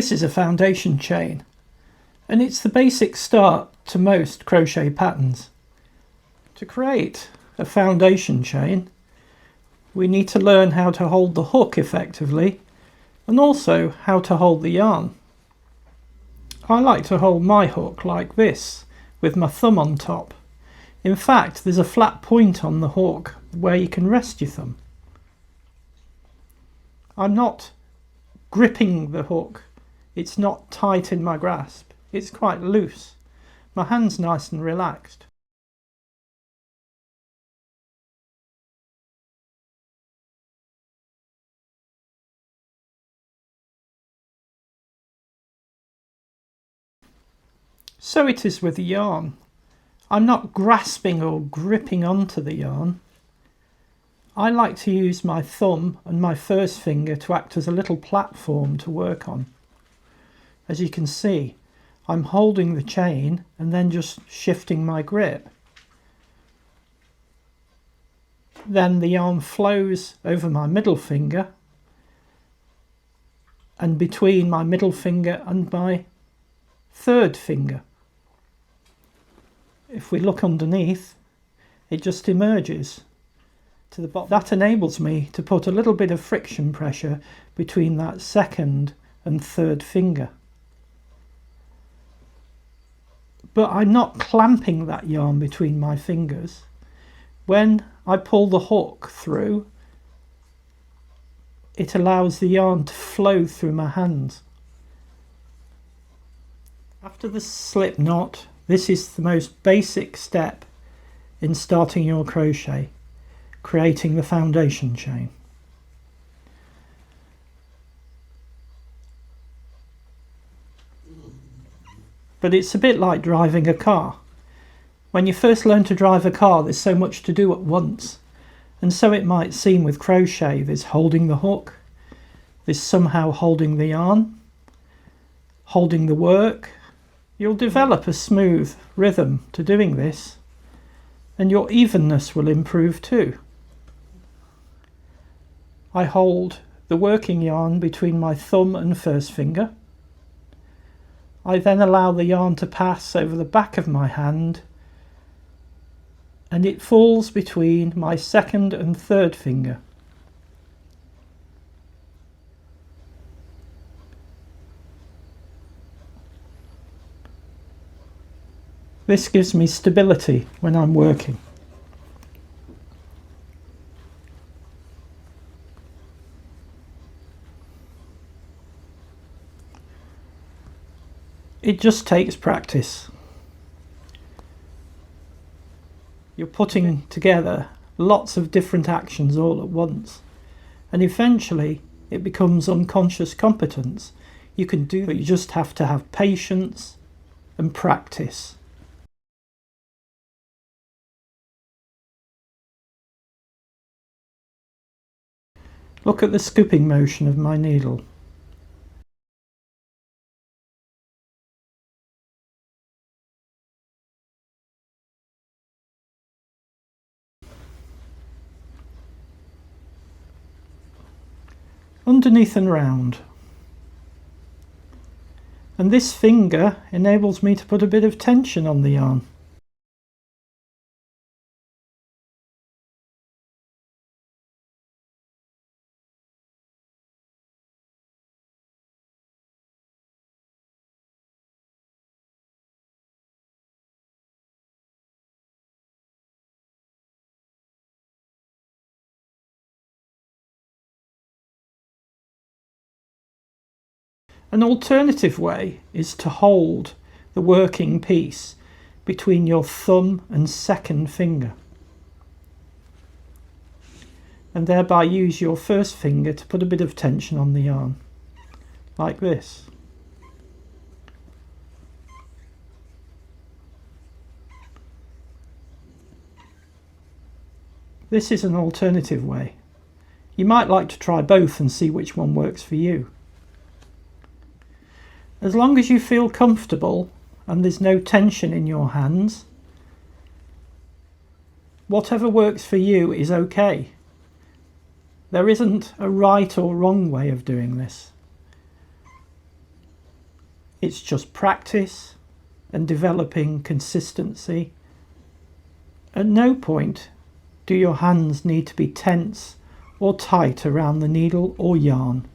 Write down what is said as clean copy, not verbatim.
This is a foundation chain, and it's the basic start to most crochet patterns. To create a foundation chain, we need to learn how to hold the hook effectively and also how to hold the yarn. I like to hold my hook like this, with my thumb on top. In fact, there's a flat point on the hook where you can rest your thumb. I'm not gripping the hook. It's not tight in my grasp. It's quite loose. My hand's nice and relaxed. So it is with the yarn. I'm not grasping or gripping onto the yarn. I like to use my thumb and my first finger to act as a little platform to work on. As you can see, I'm holding the chain and then just shifting my grip. Then the yarn flows over my middle finger and between my middle finger and my third finger. If we look underneath, it just emerges to the bottom. That enables me to put a little bit of friction pressure between that second and third finger. But I'm not clamping that yarn between my fingers. When I pull the hook through, it allows the yarn to flow through my hands. After the slip knot, this is the most basic step in starting your crochet, creating the foundation chain. But it's a bit like driving a car. When you first learn to drive a car, there's so much to do at once. And so it might seem with crochet. There's holding the hook, there's somehow holding the yarn, holding the work. You'll develop a smooth rhythm to doing this, and your evenness will improve too. I hold the working yarn between my thumb and first finger. I then allow the yarn to pass over the back of my hand, and it falls between my second and third finger. This gives me stability when I'm working. It just takes practice. You're putting together lots of different actions all at once, and eventually it becomes unconscious competence. You can do it, you just have to have patience and practice. Look at the scooping motion of my needle. Underneath and round. And this finger enables me to put a bit of tension on the yarn. An alternative way is to hold the working piece between your thumb and second finger, and thereby use your first finger to put a bit of tension on the yarn, like this. This is an alternative way. You might like to try both and see which one works for you. As long as you feel comfortable and there's no tension in your hands, whatever works for you is okay. There isn't a right or wrong way of doing this. It's just practice and developing consistency. At no point do your hands need to be tense or tight around the needle or yarn.